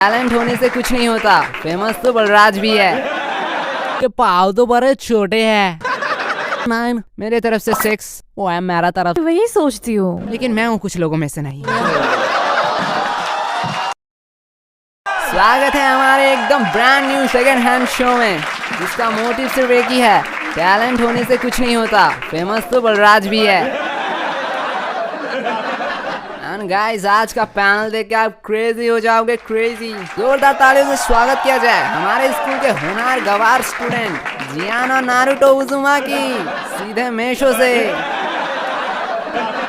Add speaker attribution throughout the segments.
Speaker 1: Talent होने से कुछ नहीं होता, फेमस तो बलराज भी है।
Speaker 2: के पाव तो बड़े छोटे हैं।
Speaker 1: 9 मेरे तरफ से 6 वो है मेरा तरफ,
Speaker 3: वही सोचती हूँ।
Speaker 1: लेकिन मैं हूँ कुछ लोगों में से नहीं। स्वागत है हमारे एकदम brand new second hand show में, जिसका मोटिव सिर्फ एक ही है, टैलेंट होने से कुछ नहीं होता, फेमस तो बलराज भी है। एंड गाइस, आज का पैनल देख के आप क्रेजी हो जाओगे, क्रेजी। जोरदार तालियों से स्वागत किया जाए हमारे स्कूल के होनहार गवार स्टूडेंट जियान और नारुतो उजुमाकी, सीधे मेशो से।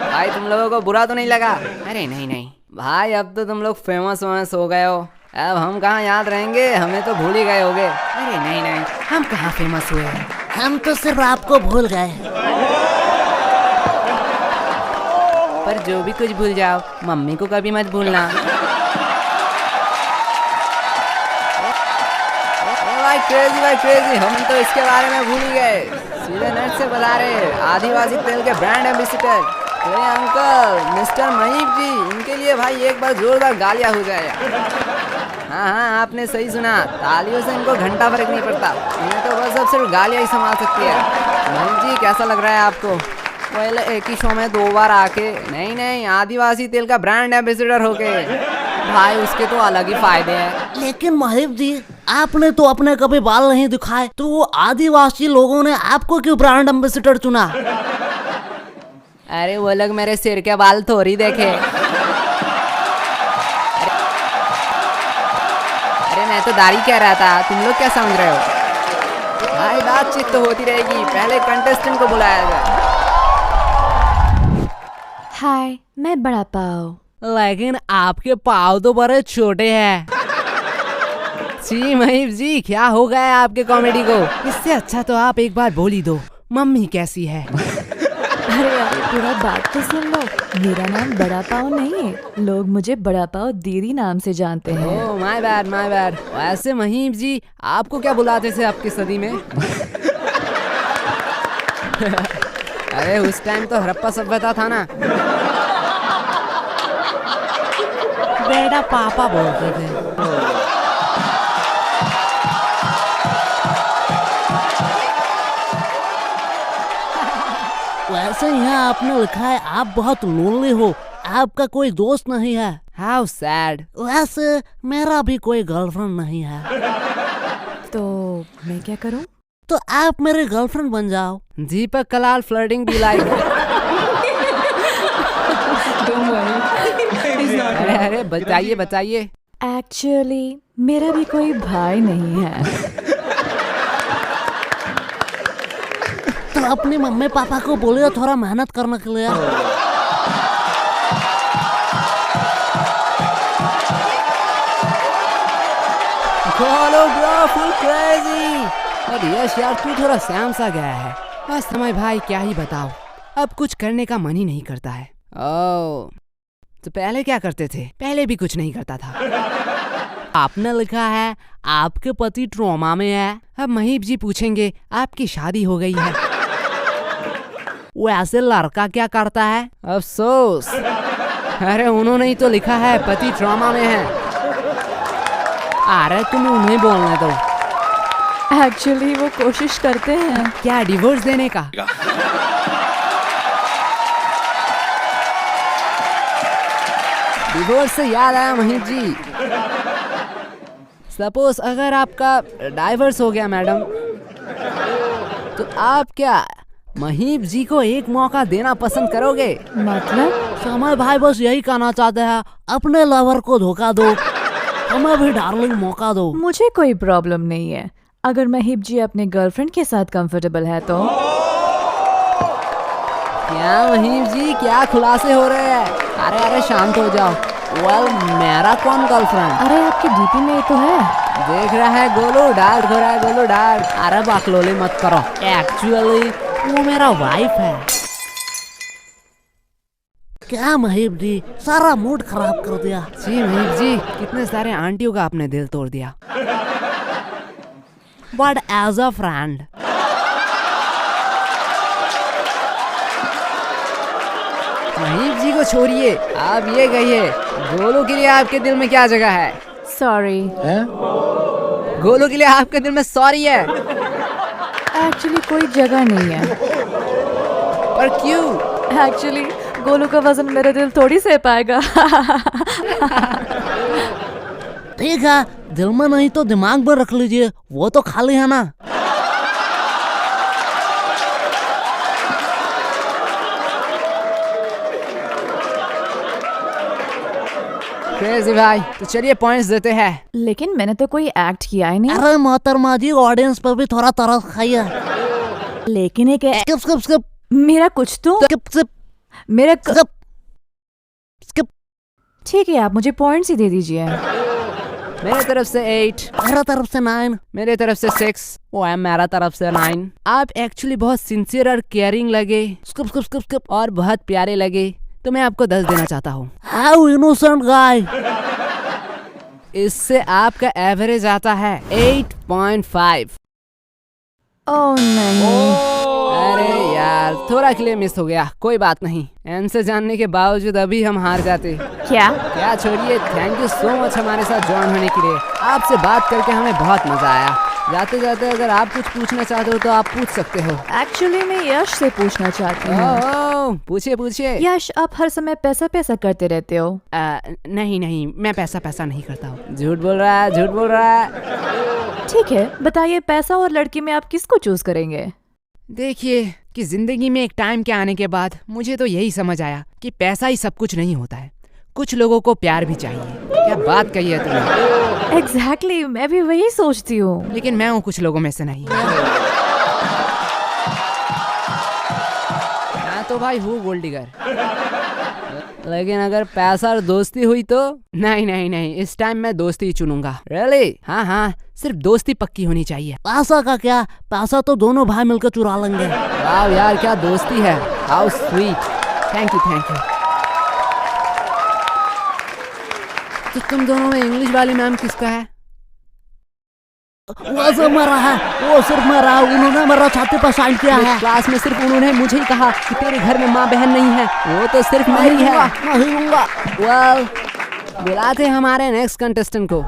Speaker 1: भाई तुम लोगों को बुरा तो नहीं लगा? अरे नहीं नहीं भाई, अब तो तुम लोग फेमस हो गए हो, अब हम कहाँ याद रहेंगे, हमें तो भूल ही गए होगे। अरे नहीं नहीं, हम कहाँ फेमस हुए हैं,
Speaker 2: हम तो सिर्फ आपको भूल गए।
Speaker 1: पर जो भी कुछ भूल जाओ, मम्मी को कभी मत भूलना। भाई क्रेजी, हम तो इसके बारे में भूल ही गए। सीधे नेट से बता रहे आदिवासी तेल के ब्रांड एम्बेसडर अरे अंकल मिस्टर महीप जी, इनके लिए भाई एक बार जोरदार गालियां हो जाए। हाँ, आपने सही सुना, तालियों से इनको घंटा फर्क नहीं पड़ता, इन्हें तो बस अब सिर्फ गालियां ही संभाल सकती है। महीप जी कैसा लग रहा है आपको? पहले एक ही शो में 2 बार आके, नहीं आदिवासी तेल का ब्रांड एम्बेसडर होके, भाई उसके तो अलग ही फायदे हैं।
Speaker 2: लेकिन महीप जी, आपने तो अपने कभी बाल नहीं दिखाए, तो वो आदिवासी लोगों ने आपको क्यों ब्रांड एम्बेसडर चुना?
Speaker 1: अरे वो लोग मेरे सिर के बाल थोड़ी देखे। अरे मैं तो दाढ़ी कह रहा था, तुम लोग क्या समझ रहे हो? भाई बातचीत तो होती रहेगी, पहले कंटेस्टेंट को बुलाया जाए।
Speaker 3: हाय, मैं बड़ा पाव।
Speaker 2: लेकिन आपके पाव तो बड़े छोटे हैं।
Speaker 1: जी महीप जी, क्या हो गया है आपके कॉमेडी को? इससे अच्छा तो आप एक बार बोल ही दो, मम्मी कैसी है?
Speaker 3: अरे यार, पूरा बात तो सुन लो। मेरा नाम बड़ा पाव नहीं है, लोग मुझे बड़ा पाव दीदी नाम से जानते हैं।
Speaker 1: Oh my bad. वैसे महीप जी, आपको क्या बुलाते थे आपकी सदी में? अरे उस टाइम तो हड़प्पा सभ्यता था ना।
Speaker 2: बेटा पापा बोलते थे। वैसे यहाँ आपने लिखा है आप बहुत लोनली हो, आपका कोई दोस्त नहीं है।
Speaker 1: How sad.
Speaker 2: वैसे मेरा भी कोई गर्लफ्रेंड नहीं है।
Speaker 3: तो मैं क्या करूं?
Speaker 2: तो आप मेरे गर्लफ्रेंड बन जाओ।
Speaker 1: दीपक कलाल फ्लर्टिंग बी लाइक। अरे बताइए।
Speaker 3: एक्चुअली मेरा भी कोई भाई नहीं है।
Speaker 2: तो अपने मम्मी पापा को बोलिए थोड़ा मेहनत करने के लिए।
Speaker 1: खोलो ब्रो, फुल क्रेजी। और यश यार, तू थोड़ा सैम सा गया है। बस समय भाई, क्या ही बताओ, अब कुछ करने का मन ही नहीं करता है। ओह, तो पहले क्या करते थे? पहले भी कुछ नहीं करता था।
Speaker 2: आपने लिखा है आपके पति ट्रॉमा में है।
Speaker 1: अब महीप जी पूछेंगे आपकी शादी हो गई है।
Speaker 2: वैसे लड़का क्या करता है?
Speaker 1: अफसोस, अरे उन्होंने ही तो लिखा है पति ट्रॉमा में है। अरे तुम उन्हें बोलने दो।
Speaker 3: एक्चुअली वो कोशिश करते हैं।
Speaker 1: क्या डिवोर्स देने का? डिवोर्स से याद आया महीप जी, सपोज अगर आपका डाइवर्स हो गया मैडम, तो आप क्या महीप जी को एक मौका देना पसंद करोगे?
Speaker 3: मतलब?
Speaker 2: समय भाई बस यही कहना चाहते हैं, अपने लवर को धोखा दो, हमें भी डार्लिंग मौका दो।
Speaker 3: मुझे कोई प्रॉब्लम नहीं है, अगर महीप जी अपने गर्लफ्रेंड के साथ कंफर्टेबल है तो।
Speaker 1: क्या महीप जी, क्या खुलासे हो रहे हैं? अरे शांत हो जाओ।
Speaker 2: वेल, मेरा कौन गर्लफ्रेंड?
Speaker 3: अरे आपके डीपी में ये तो है।
Speaker 1: देख रहा है गोलू, डार्क हो रहा है गोलू, डार्क।
Speaker 2: अरे बकलोली मत करो, एक्चुअली वो मेरा वाइफ है। क्या महीप जी, सारा मूड खराब कर दिया।
Speaker 1: जी महीप जी, कितने सारे आंटियों का आपने दिल तोड़ दिया।
Speaker 2: But as a friend.
Speaker 1: Mahip ji को छोड़िए, आप ये कहिए गोलू के लिए आपके दिल में क्या जगह है?
Speaker 3: सॉरी।
Speaker 1: गोलू के लिए आपके दिल में सॉरी है,
Speaker 3: एक्चुअली कोई जगह नहीं है।
Speaker 1: पर क्यों?
Speaker 3: एक्चुअली गोलू का वजन मेरे दिल थोड़ी सह पाएगा।
Speaker 2: ठीक है, दिल में नहीं तो दिमाग में रख लीजिए, वो तो खाली है ना।
Speaker 1: क्रेजी भाई, तो चलिए पॉइंट्स देते हैं।
Speaker 3: लेकिन मैंने तो कोई एक्ट किया ही नहीं।
Speaker 2: अरे मोहतरमा जी, ऑडियंस पर भी थोड़ा तरस खाइए।
Speaker 3: लेकिन एक
Speaker 2: स्किप स्किप स्किप
Speaker 3: मेरा कुछ तो
Speaker 2: स्किप स्किप
Speaker 3: मेरा
Speaker 2: स्किप स्किप।
Speaker 3: ठीक है, आप मुझे पॉइंट्स ही दे दीजिए।
Speaker 1: मेरे तरफ से 8,
Speaker 2: मेरा तरफ से 9।
Speaker 1: मेरे तरफ से 6, वो है मेरा तरफ से 9। आप एक्चुअली बहुत सिंसियर और केयरिंग लगे
Speaker 2: स्किप स्किप स्किप स्किप।
Speaker 1: और बहुत प्यारे लगे, तो मैं आपको 10 देना चाहता हूँ।
Speaker 2: हाउ इनोसेंट गाय।
Speaker 1: इससे आपका एवरेज आता है 8.5।
Speaker 3: ओह नहीं।
Speaker 1: अरे यार, थोड़ा के लिए मिस हो गया, कोई बात नहीं। आंसर जानने के बावजूद अभी हम हार जाते।
Speaker 3: क्या?
Speaker 1: छोड़िए, थैंक यू सो मच हमारे साथ ज्वाइन होने के लिए। आपसे बात करके हमें बहुत मजा आया। जाते जाते अगर आप कुछ पूछना चाहते हो तो आप पूछ सकते हो।
Speaker 3: एक्चुअली मैं यश से पूछना चाहती हूँ।
Speaker 1: पूछिए पूछिए।
Speaker 3: यश, आप हर समय पैसा पैसा करते रहते हो।
Speaker 1: नहीं नहीं, मैं पैसा नहीं करता हूँ। झूठ बोल रहा है, झूठ बोल रहा है।
Speaker 3: ठीक है, बताइए पैसा और लड़की में आप किसको चूज करेंगे?
Speaker 1: देखिए कि जिंदगी में एक टाइम के आने के बाद मुझे तो यही समझ आया कि पैसा ही सब कुछ नहीं होता है। कुछ लोगों को प्यार भी चाहिए। क्या बात कही है तुमने।
Speaker 3: एग्जैक्टली, मैं भी वही सोचती हूँ।
Speaker 1: लेकिन मैं हूँ कुछ लोगों में से नहीं। मैं तो भाई हूँ गोल्ड डिगर। लेकिन अगर पैसा और दोस्ती हुई तो नहीं नहीं नहीं, इस टाइम मैं दोस्ती ही चुनूंगा। रियली? हाँ हाँ, सिर्फ दोस्ती पक्की होनी चाहिए।
Speaker 2: पैसा का क्या, पैसा तो दोनों भाई मिलकर चुरा लेंगे।
Speaker 1: वाह यार, क्या दोस्ती है। How sweet. Thank you thank you. तो तुम दोनों में इंग्लिश वाली मैम किसका है?
Speaker 2: वो सब मरा है, वो सिर्फ मरा, उन्होंने मेरा छाती पर साइन किया है।
Speaker 1: क्लास में सिर्फ उन्होंने मुझे ही कहा कि तेरे घर में माँ बहन नहीं है, वो तो सिर्फ मेरी है।
Speaker 2: नहीं लूंगा।
Speaker 1: वेल, बुलाते हमारे नेक्स्ट कंटेस्टेंट को।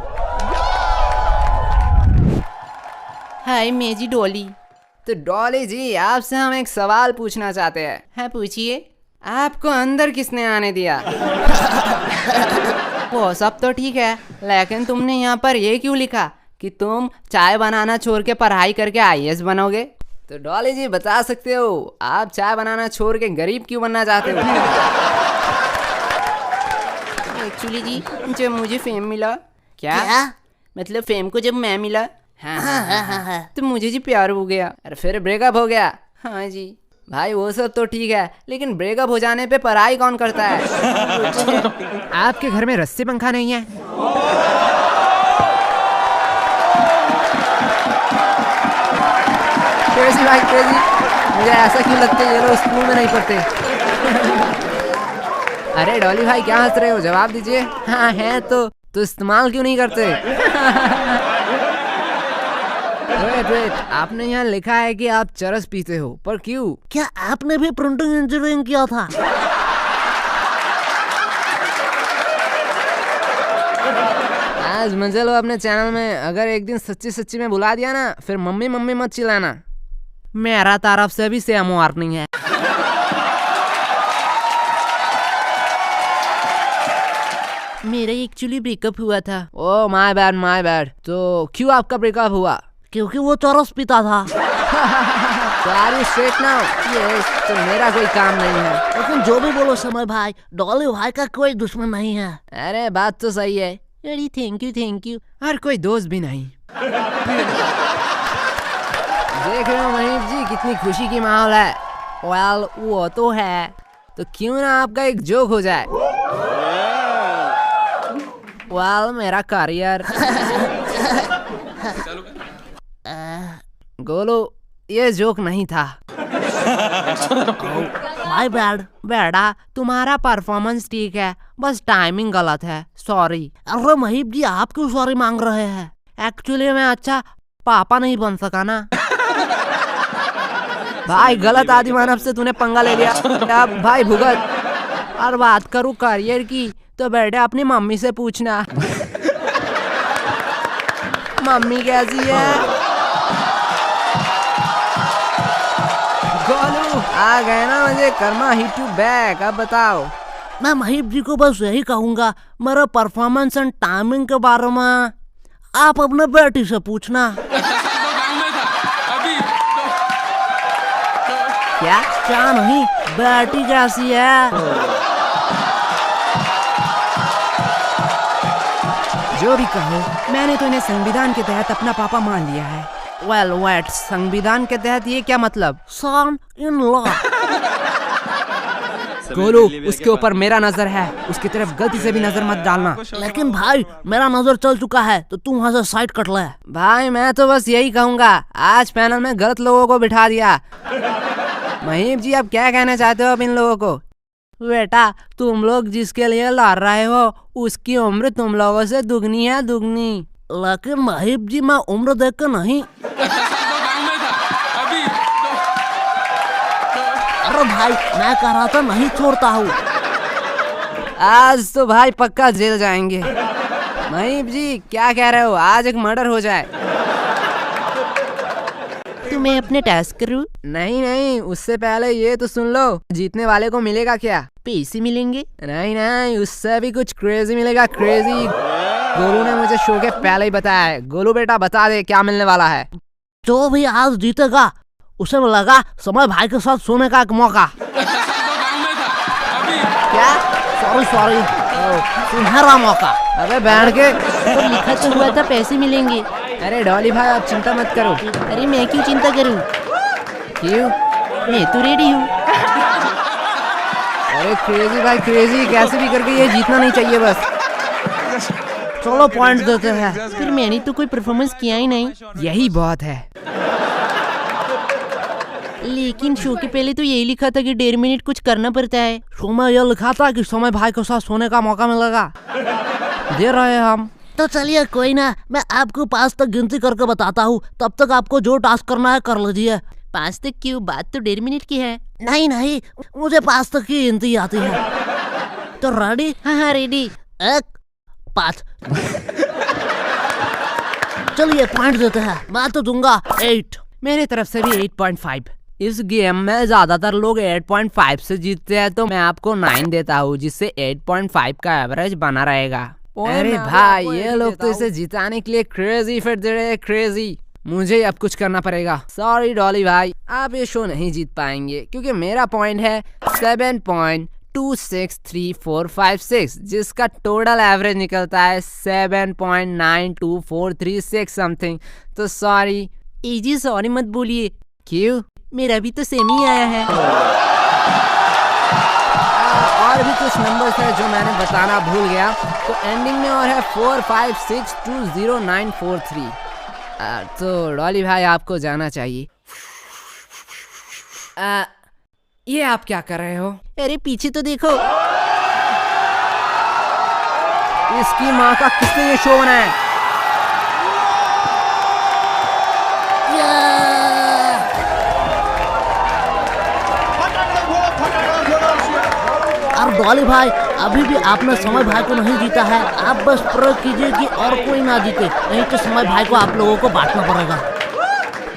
Speaker 1: हाय मेजी डॉली। तो डॉली जी, आपसे हम एक सवाल पूछना चाहते हैं। हाँ पूछिए। आपको अंदर किसने आने दिया? वो सब तो ठीक है, लेकिन तुमने यहाँ पर ये क्यों लिखा कि तुम चाय बनाना छोड़ के पढ़ाई करके IAS बनोगे? तो डॉली जी बता सकते हो, आप चाय बनाना छोड़ के गरीब क्यों बनना चाहते हो? एक्चुअली जी, जब मुझे फेम मिला। क्या? मतलब फेम को जब मैं मिला, हाँ, तो मुझे जी प्यार हो गया और फिर ब्रेकअप हो गया। हाँ जी भाई, वो सब तो ठीक है, लेकिन ब्रेकअप हो जाने पे पढ़ाई कौन करता है? आपके घर में रस्सी पंखा नहीं है? क्रेजी भाई क्रेजी, मुझे ऐसा क्यों लगता है ये लोग स्कूल में नहीं पढ़ते? अरे डॉली भाई, क्या हंस रहे हो? जवाब दीजिए। हाँ है तो इस्तेमाल क्यों नहीं करते? वेट, आपने यहाँ लिखा है कि आप चरस पीते हो, पर क्यों?
Speaker 2: क्या आपने भी प्रिंटिंग इंजीनियरिंग किया था?
Speaker 1: आज मजे लो अपने चैनल में। अगर एक दिन सच्ची सच्ची में बुला दिया ना, फिर मम्मी मम्मी मत चिल्लाना। मेरा तरफ से भी सेम वार्निंग है। मेरा एक्चुअली ब्रेकअप हुआ था। Oh my bad. तो क्यों आपका ब्रेकअप हुआ?
Speaker 2: क्योंकि वो चरस पीता था।
Speaker 1: Straight now? यस, तो मेरा कोई काम नहीं है।
Speaker 2: लेकिन जो भी बोलो समय भाई, डॉली भाई का कोई दुश्मन नहीं है।
Speaker 1: अरे बात तो सही है। अरे थैंक यू। और कोई दोस्त भी नहीं। देख रहे हो महीप जी, कितनी खुशी की माहौल है। वेल, वो तो है, तो क्यों ना आपका एक जोक हो जाए। वेल, मेरा करियर। गोलू, ये जोक नहीं था।
Speaker 2: My bad.
Speaker 1: बेटा, तुम्हारा परफॉर्मेंस ठीक है, बस टाइमिंग गलत है। सॉरी।
Speaker 2: अरे महीप जी, आप क्यों सॉरी मांग रहे हैं?
Speaker 1: एक्चुअली मैं अच्छा पापा नहीं बन सका ना। भाई, गलत आदि मानव से तूने पंगा ले लिया। अब भाई भुगत। और बात करूँ करियर की, तो बेटे अपनी मम्मी से पूछना। मम्मी कैसी है? गोलू आ गए ना, मुझे कर्मा हिट यू बैक। अब बताओ।
Speaker 2: मैं महीप जी को बस यही कहूंगा, मेरा परफॉर्मेंस एंड टाइमिंग के बारे में आप अपने बेटी से पूछना। क्या नहीं, बेटी कैसी है?
Speaker 1: जो भी कहो, मैंने तो इन्हें संविधान के तहत अपना पापा मान लिया है।
Speaker 2: वेल वेट,
Speaker 1: संविधान के तहत ये क्या मतलब?
Speaker 2: सन इन लॉ।
Speaker 1: गोलू, उसके ऊपर मेरा नजर है, उसकी तरफ गलती से भी नजर मत डालना।
Speaker 2: लेकिन भाई मेरा नजर चल चुका है, तो तुम वहाँ से साइड कट ले।
Speaker 1: भाई मैं तो बस यही कहूँगा, आज पैनल में गलत लोगों को बिठा दिया। महीप जी, आप क्या कहना चाहते हो अब इन लोगों को?
Speaker 2: बेटा, तुम लोग जिसके लिए लड़ रहे हो उसकी उम्र तुम लोगों से दुगनी है, दुगनी। लेकिन महीप जी, मैं उम्र देख कर नहीं। अरे भाई, मैं कह रहा था नहीं छोड़ता हूँ।
Speaker 1: आज तो भाई पक्का जेल जाएंगे। महीप जी, क्या कह रहे हो? आज एक मर्डर हो जाए।
Speaker 2: तुम्हें अपने टास्क करूँ?
Speaker 1: नहीं नहीं, उससे पहले ये तो सुन लो, जीतने वाले को मिलेगा क्या?
Speaker 2: पैसे मिलेंगे?
Speaker 1: नहीं नहीं, उससे भी कुछ क्रेजी मिलेगा, क्रेजी। गोलू ने मुझे शो के पहले ही बताया है। गोलू बेटा, बता दे क्या मिलने वाला है।
Speaker 2: जो भी आज जीतेगा उसे मिलेगा समय भाई के साथ सोने का एक मौका।
Speaker 1: क्या?
Speaker 2: सॉरी, सुनहरा मौका।
Speaker 1: अबे बैठ के,
Speaker 2: तो लिखा तो हुआ था पैसे मिलेंगे।
Speaker 1: अरे डॉली भाई, आप चिंता मत करो।
Speaker 2: अरे मैं क्यों चिंता करूं?
Speaker 1: क्यों?
Speaker 2: मैं तो रेडी हूँ।
Speaker 1: अरे क्रेजी भाई, क्रेजी, कैसे भी करके ये जीतना नहीं चाहिए बस।
Speaker 2: चलो पॉइंट देते हैं। फिर मैंने तो कोई परफॉर्मेंस किया ही नहीं।
Speaker 1: यही बहुत है।
Speaker 2: लेकिन शो के पहले तो यही लिखा था कि 1.5 मिनट कुछ करना पड़ता है। शो में यह लिखा था कि समय भाई के साथ सोने का मौका मिलेगा। दे रहे हैं हम। तो चलिए कोई ना, मैं आपको 5 तक गिनती करके बताता हूँ, तब तक आपको जो टास्क करना है कर लीजिए। 5 तक क्यों? बात तो 1.5 मिनट की है। नहीं, मुझे 5 तक की गिनती आती है। तो रेडी? हाँ रेडी। 1, 5। चलिए पॉइंट देते हैं। मैं तो दूंगा 8।
Speaker 1: मेरी तरफ से भी 8.5।
Speaker 2: इस गेम में ज्यादातर लोग 8.5 से जीतते हैं, तो मैं आपको 9 देता हूँ, जिससे 8.5 का एवरेज बना रहेगा।
Speaker 1: अरे भाई, ये लोग तो इसे जिताने के लिए क्रेजी फिट दे रहे हैं, क्रेजी। मुझे अब कुछ करना पड़ेगा। सॉरी डॉली भाई, आप ये शो नहीं जीत पाएंगे, क्योंकि मेरा पॉइंट है 7.263456, जिसका टोटल एवरेज निकलता है 7.92436 समथिंग। तो सॉरी।
Speaker 2: इजी सॉरी मत बोलिए।
Speaker 1: क्यों?
Speaker 2: मेरा भी तो सेम ही आया है।
Speaker 1: और भी कुछ नंबर्स है जो मैंने बताना भूल गया, तो एंडिंग में और है 45620943। तो डॉली भाई, आपको जाना चाहिए। ये आप क्या कर रहे हो?
Speaker 2: अरे पीछे तो देखो।
Speaker 1: इसकी माँ का, किसने ये शो बनाया?
Speaker 2: और डॉली भाई, अभी भी आपने समय भाई को नहीं जीता है। आप बस प्रयोग कीजिए कि और कोई ना जीते, नहीं तो समय भाई को आप लोगों को बांटना पड़ेगा।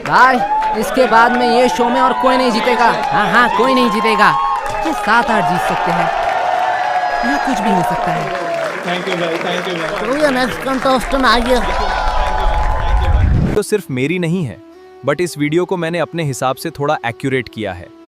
Speaker 1: भाई, इसके बाद में ये शो में और कोई नहीं जीतेगा। हाँ, कोई नहीं जीतेगा। ये 7-8 जीत सकते हैं, यहाँ कुछ भी हो सकता है।
Speaker 4: थैंक यू भाई, थैंक यू भाई।
Speaker 2: चलिए नेक्स्ट कंटेस्टेंट आइए।
Speaker 5: तो सिर्फ मेरी नहीं है, बट इस वीडियो को मैंने अपने हिसाब से थोड़ा एक्यूरेट किया है।